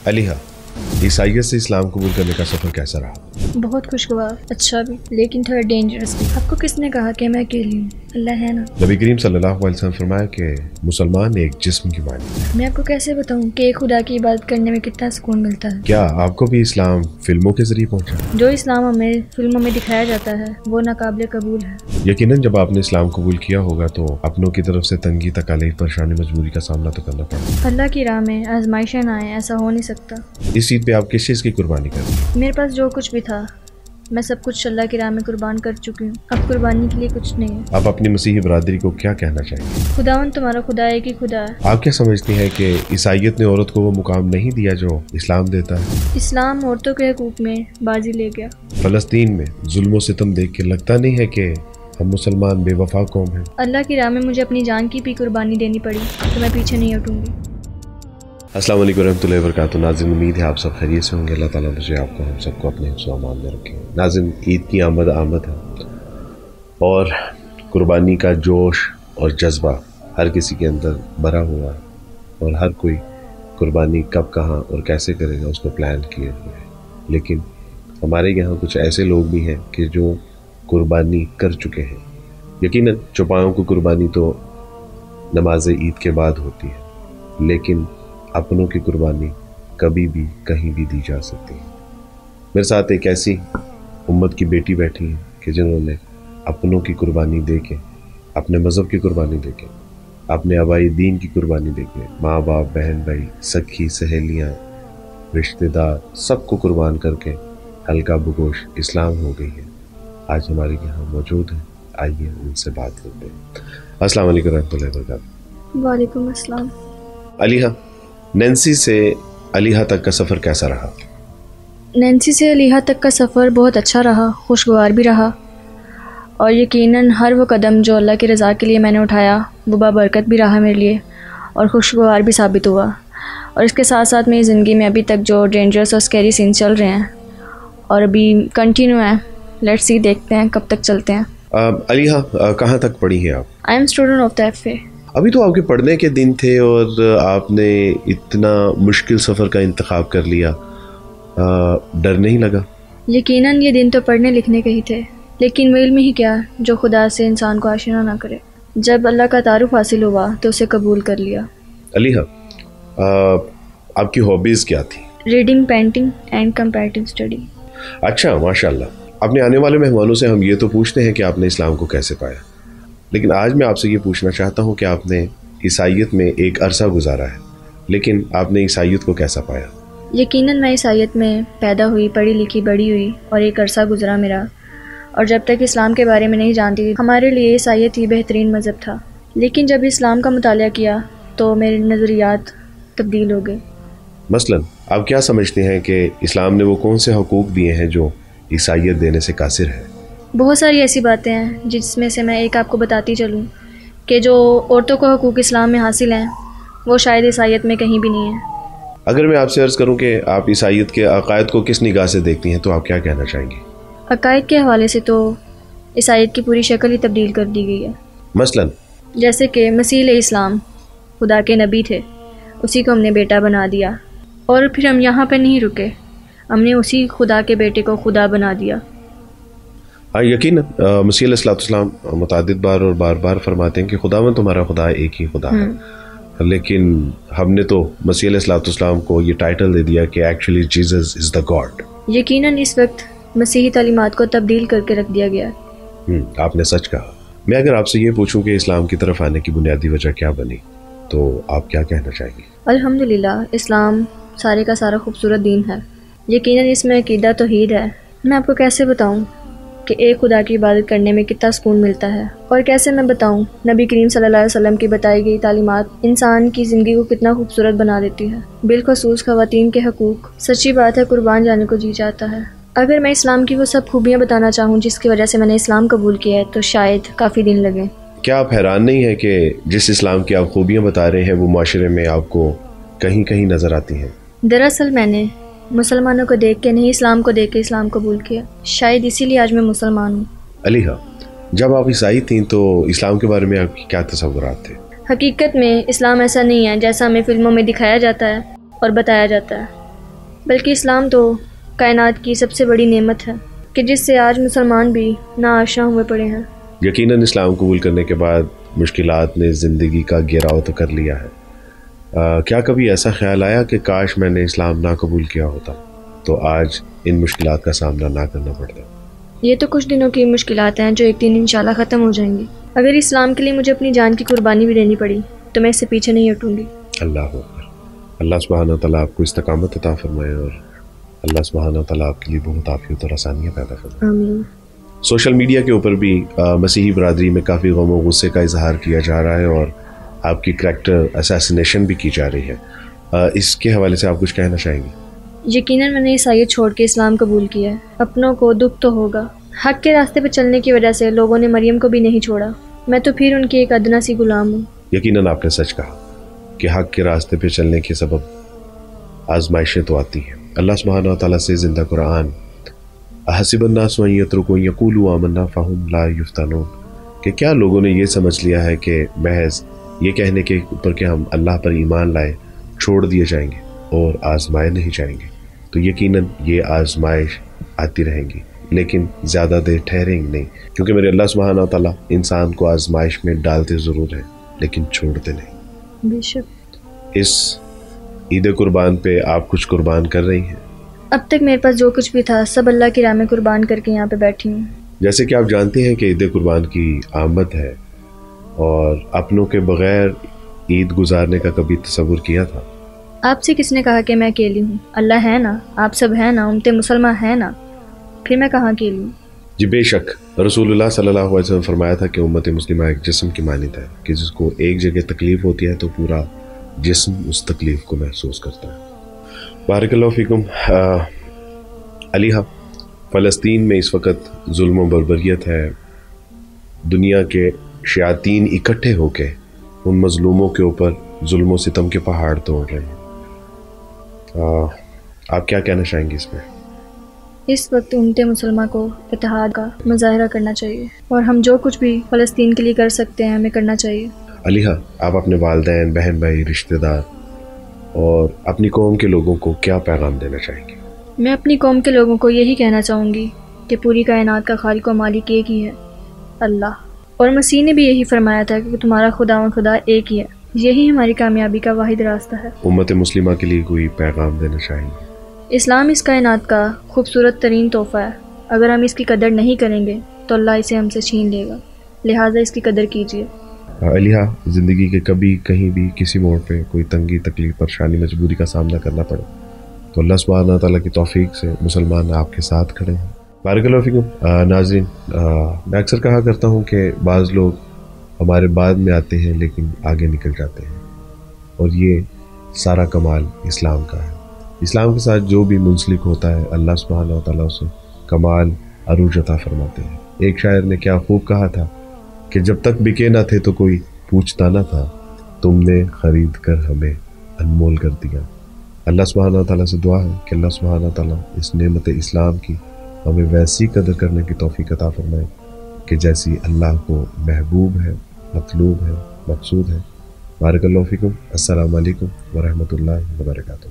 अलीहा, ईसाइयत से इस्लाम कबूल करने का सफ़र कैसा रहा? बहुत खुशगवार, अच्छा भी लेकिन थोड़ा डेंजरस भी। आपको किसने कहा कि मैं अकेली हूँ? अल्लाह है ना। नबी करीम सल्लल्लाहु अलैहि वसल्लम फरमाया कि मुसलमान एक जिस्म की मानी है। मैं आपको कैसे बताऊँ कि खुदा की इबादत करने में कितना सुकून मिलता है। क्या आपको भी इस्लाम फिल्मों के जरिए पहुंचा? जो इस्लाम हमें फिल्मों में दिखाया जाता है वो नाकाबिले कबूल है। यकीनन जब आपने इस्लाम कबूल किया होगा तो अपनों की तरफ से तंगी, तकालीफ, परेशानी, मजबूरी का सामना तो करना पड़ा। अल्लाह की राह में आजमाइशें ना आए, ऐसा हो नहीं सकता। इस ईद पे आप किस चीज़ की कुर्बानी कर रहे हैं? मेरे पास जो कुछ भी था मैं सब कुछ अल्लाह की राह में कुर्बान कर चुकी हूँ। अब कुर्बानी के लिए कुछ नहीं है। आप अपनी मसीही बरादरी को क्या कहना चाहेंगे? खुदावन तुम्हारा खुदा है कि खुदा है। आप क्या समझती हैं कि ईसाइयत ने औरत को वो मुकाम नहीं दिया जो इस्लाम देता है? इस्लाम औरतों के हकूक में बाजी ले गया। फ़लस्तीन में जुल्म सितम देख के लगता नहीं है कि हम मुसलमान बेवफा कौम हैं? अल्लाह की राह में मुझे अपनी जान की भी कुर्बानी देनी पड़ी तो मैं पीछे नहीं हटूंगी। अस्सलाम वालेकुम रहमतुल्लाहि व बरकातुहू। नाज़रीन, उम्मीद है आप सब खैरियत से होंगे। अल्लाह ताला मुझे आपको हम सबको अपने हिफ्ज़ व अमान में रखे। नाज़रीन, ईद की आमद है और कुर्बानी का जोश और जज्बा हर किसी के अंदर भरा हुआ है और हर कोई कुर्बानी कब, कहाँ और कैसे करेगा उसको प्लान किए हुए है। लेकिन हमारे यहाँ कुछ ऐसे लोग भी हैं कि जो कुर्बानी कर चुके हैं। यकीनन चौपायों की कुर्बानी तो नमाज ईद के बाद होती है, लेकिन अपनों की कुर्बानी कभी भी कहीं भी दी जा सकती है। मेरे साथ एक ऐसी उम्मत की बेटी बैठी है कि जिन्होंने अपनों की कुर्बानी दे के, अपने मज़हब की कुर्बानी दे के, अपने आबाई दीन की कुर्बानी दे के, माँ बाप, बहन भाई, सखी सहेलियाँ, रिश्तेदार सबको कुर्बान करके हल्का बगोश इस्लाम हो गई है। आज हमारे यहाँ मौजूद है, आइए उनसे बात करते हैं। अस्सलाम वालेकुम रहमतुल्लाहि व बरकातुहू। वालेकुम अस्सलाम। अलीहा, नैन्सी से अलीहा तक का सफ़र कैसा रहा? नैन्सी से अलीहा तक का सफ़र बहुत अच्छा रहा, खुशगवार भी रहा और यकीनन हर वो कदम जो अल्लाह की रज़ा के लिए मैंने उठाया वो बाबरकत भी रहा मेरे लिए और खुशगवार भी साबित हुआ। और इसके साथ साथ मेरी ज़िंदगी में अभी तक जो डेंजरस और स्कैरी सीन चल रहे हैं और अभी कंटिन्यू हैं, लेट्स सी, देखते हैं कब तक चलते हैं। अलीहा, कहाँ तक पढ़ी हैं आप? I am student of the FA। अभी तो आपके पढ़ने के दिन थे और आपने इतना मुश्किल सफ़र का इंतखाब कर लिया, डर नहीं लगा? यकीनन ये दिन तो पढ़ने लिखने के ही थे, लेकिन इल्म ही क्या जो खुदा से इंसान को आशिना ना करे। जब अल्लाह का तारुफ हासिल हुआ तो उसे कबूल कर लिया। अलीहा, आपकी हॉबीज़ क्या थी? Reading, painting and comparative study. अच्छा, माशाल्लाह। अपने आने वाले मेहमानों से हम ये तो पूछते हैं कि आपने इस्लाम को कैसे पाया, लेकिन आज मैं आपसे ये पूछना चाहता हूँ कि आपने ईसाइयत में एक अरसा गुजारा है, लेकिन आपने ईसाइयत को कैसा पाया? यकीनन मैं ईसाइयत में पैदा हुई, पढ़ी लिखी, बड़ी हुई और एक अरसा गुजरा मेरा, और जब तक इस्लाम के बारे में नहीं जानती थी हमारे लिए ईसाइयत ही बेहतरीन मज़हब था। लेकिन जब इस्लाम का मुतालिया किया तो मेरे नज़रियात तब्दील हो गए। मसलन आप क्या समझते हैं कि इस्लाम ने वो कौन से हकूक़ दिए हैं जो ईसाइयत देने से कासिर है? बहुत सारी ऐसी बातें हैं जिसमें से मैं एक आपको बताती चलूँ कि जो औरतों को हकूक़ इस्लाम में हासिल हैं वो शायद ईसाइयत में कहीं भी नहीं है। अगर मैं आपसे अर्ज़ करूं कि आप ईसाइयत के अकायद को किस निगाह से देखती हैं तो आप क्या कहना चाहेंगे? अकायद के हवाले से तो ईसाइयत की पूरी शक्ल ही तब्दील कर दी गई है। मसलन जैसे कि मसीह इस्लाम खुदा के नबी थे, उसी को हमने बेटा बना दिया और फिर हम यहाँ पर नहीं रुके, हमने उसी खुदा के बेटे को खुदा बना दिया। हाँ, यकीन मसीह अलैहिस्सलाम मुतादिद बार और बार बार फरमाते हैं कि खुदावंद तुम्हारा खुदा है, एक ही खुदा है। लेकिन हमने तो मसीह अलैहिस्सलाम को ये टाइटल दे दिया कि actually Jesus is the God. यकीनन इस वक्त मसीही तालीमात को तब्दील करके रख दिया गया। आपने सच कहा। मैं अगर आपसे ये पूछूं कि इस्लाम की तरफ आने की बुनियादी वजह क्या बनी तो आप क्या कहना चाहेंगे? अल्हम्दुलिल्लाह, इस्लाम सारे का सारा खूबसूरत दीन है। यकीनन इसमें अकीदा तौहीद है। मैं आपको कैसे बताऊं कि एक खुदा की इबादत करने में कितना सुकून मिलता है, और कैसे मैं बताऊं नबी करीम सल्लल्लाहु अलैहि वसल्लम की बताई गई तालीमात इंसान की ज़िंदगी को कितना खूबसूरत बना देती है। बिलखसूस ख़वातीन के हकूक़, सच्ची बात है कुर्बान जाने को जी चाहता है। अगर मैं इस्लाम की वो सब खूबियाँ बताना चाहूँ जिसकी वजह से मैंने इस्लाम कबूल किया है तो शायद काफ़ी दिन लगे। क्या आप हैरान नहीं है कि जिस इस्लाम की आप खूबियाँ बता रहे हैं वो माशरे में आपको कहीं कहीं नज़र आती हैं? दरअसल मैंने मुसलमानों को देख के नहीं, इस्लाम को देख के इस्लाम कबूल किया। शायद इसीलिए आज मैं मुसलमान हूँ। अलीहा, जब आप ईसाई थीं तो इस्लाम के बारे में आपके क्या तसव्वुरात थे? हकीकत में इस्लाम ऐसा नहीं है जैसा हमें फिल्मों में दिखाया जाता है और बताया जाता है। بلکہ اسلام تو کائنات کی سب سے بڑی نعمت ہے کہ جس سے آج مسلمان بھی ناآشنا ہوئے پڑے ہیں۔ یقیناً اسلام قبول کرنے کے بعد مشکلات نے زندگی کا گھیراؤ تو کر لیا ہے۔ کیا کبھی ایسا خیال آیا کہ کاش میں نے اسلام نہ قبول کیا ہوتا تو آج ان مشکلات کا سامنا نہ کرنا پڑتا؟ یہ تو کچھ دنوں کی مشکلات ہیں جو ایک دن انشاءاللہ ختم ہو جائیں گی۔ اگر اسلام کے لیے مجھے اپنی جان کی قربانی بھی دینی پڑی تو میں اس سے پیچھے نہیں ہٹوں گی۔ اللہ اکبر۔ اللہ سبحانہ تعالیٰ آپ کو استقامت عطا فرمائے اور اللہ سبحانہ تعالیٰ آپ کے لیے بہت عافیت اور آسانیاں پیدا فرمائے۔ آمین۔ سوشل میڈیا کے اوپر بھی مسیحی برادری میں کافی غم و غصے کا اظہار کیا جا رہا ہے اور آپ کی کریکٹر اسیسینیشن بھی کی جا رہی ہے۔ اس کے حوالے سے آپ کچھ کہنا چاہیں گے؟ یقیناً میں نے عیسائیت چھوڑ کے اسلام قبول کیا ہے۔ اپنوں کو دکھ تو ہوگا، حق کے راستے پہ چلنے کی وجہ سے لوگوں نے مریم کو بھی نہیں چھوڑا، میں تو پھر ان کی ایک ادنا سی غلام ہوں۔ یقیناً آپ نے سچ کہا کہ حق کے راستے پہ چلنے کے سبب آزمائشیں تو آتی ہیں۔ اللہ سبحانہ و تعالیٰ سے زندہ قرآن احسب الناس ان یترکوا ان یقولوا آمنا فہم لا یفتنون کہ کیا لوگوں نے یہ سمجھ لیا ہے کہ محض یہ کہنے کے اوپر کہ ہم اللہ پر ایمان لائے چھوڑ دیے جائیں گے اور آزمائے نہیں جائیں گے؟ تو یقیناً یہ آزمائش آتی رہیں گی لیکن زیادہ دیر ٹھہریں گی نہیں، کیونکہ میرے اللہ سبحانہ و تعالیٰ انسان کو آزمائش میں ڈالتے ضرور ہیں لیکن چھوڑتے نہیں۔ بے شک۔ اس عید قربان پہ آپ کچھ قربان کر رہی ہیں؟ اب تک میرے پاس جو کچھ بھی تھا سب اللہ کی راہ میں قربان کر کے یہاں پہ بیٹھی ہوں۔ جیسے کہ آپ جانتے ہیں کہ عید قربان کی آمد ہے اور اپنوں کے بغیر عید گزارنے کا کبھی تصور کیا تھا؟ آپ سے کس نے کہا کہ میں اکیلی ہوں؟ اللہ ہے نا، آپ سب ہیں نا، امت مسلمہ ہے نا، پھر میں کہاں اکیلی ہوں؟ جی بے شک، رسول اللہ صلی اللہ علیہ وسلم فرمایا تھا کہ امت مسلمہ ایک جسم کی مانند ہے کہ جس کو ایک جگہ تکلیف ہوتی ہے تو پورا جسم اس تکلیف کو محسوس کرتا ہے۔ بارک اللہ فیکم۔ علیہ، فلسطین میں اس وقت ظلم و بربریت ہے، دنیا کے شیاطین اکٹھے ہو کے ان مظلوموں کے اوپر ظلم و ستم کے پہاڑ توڑ رہے ہیں۔ آپ کیا کہنا چاہیں گے اس میں؟ اس وقت امت مسلمہ کو اتحاد کا مظاہرہ کرنا چاہیے اور ہم جو کچھ بھی فلسطین کے لیے کر سکتے ہیں ہمیں کرنا چاہیے۔ علیہ، آپ اپنے والدین، بہن بھائی، رشتہ دار اور اپنی قوم کے لوگوں کو کیا پیغام دینا چاہیں گے؟ میں اپنی قوم کے لوگوں کو یہی کہنا چاہوں گی کہ پوری کائنات کا خالق و مالک ایک ہی ہے، اللہ، اور مسیح نے بھی یہی فرمایا تھا کہ تمہارا خدا و خدا ایک ہی ہے، یہی ہماری کامیابی کا واحد راستہ ہے۔ امت مسلمہ کے لیے کوئی پیغام دینا چاہیں گے؟ اسلام اس کائنات کا خوبصورت ترین تحفہ ہے، اگر ہم اس کی قدر نہیں کریں گے تو اللہ اسے ہم سے چھین لے گا، لہٰذا اس کی قدر کیجیے۔ علیہ، زندگی کے کبھی کہیں بھی کسی موڑ پہ کوئی تنگی، تکلیف، پریشانی، مجبوری کا سامنا کرنا پڑے تو اللہ سبحانہ تعالیٰ کی توفیق سے مسلمان آپ کے ساتھ کھڑے ہیں۔ بارک اللہ فیکم۔ ناظرین، میں اکثر کہا کرتا ہوں کہ بعض لوگ ہمارے بعد میں آتے ہیں لیکن آگے نکل جاتے ہیں، اور یہ سارا کمال اسلام کا ہے۔ اسلام کے ساتھ جو بھی منسلک ہوتا ہے اللہ سبحانہ تعالیٰ اسے کمال عروج عطا فرماتے ہیں۔ ایک شاعر نے کیا خوب کہا تھا کہ جب تک بکے نہ تھے تو کوئی پوچھتا نہ تھا، تم نے خرید کر ہمیں انمول کر دیا۔ اللہ سبحانہ تعالیٰ سے دعا ہے کہ اللہ سبحانہ تعالیٰ اس نعمت اسلام کی ہمیں ویسی قدر کرنے کی توفیق عطا فرمائے کہ جیسی اللہ کو محبوب ہے، مطلوب ہے، مقصود ہے۔ بارک اللہ فیکم۔ السلام علیکم ورحمۃ اللہ وبرکاتہ۔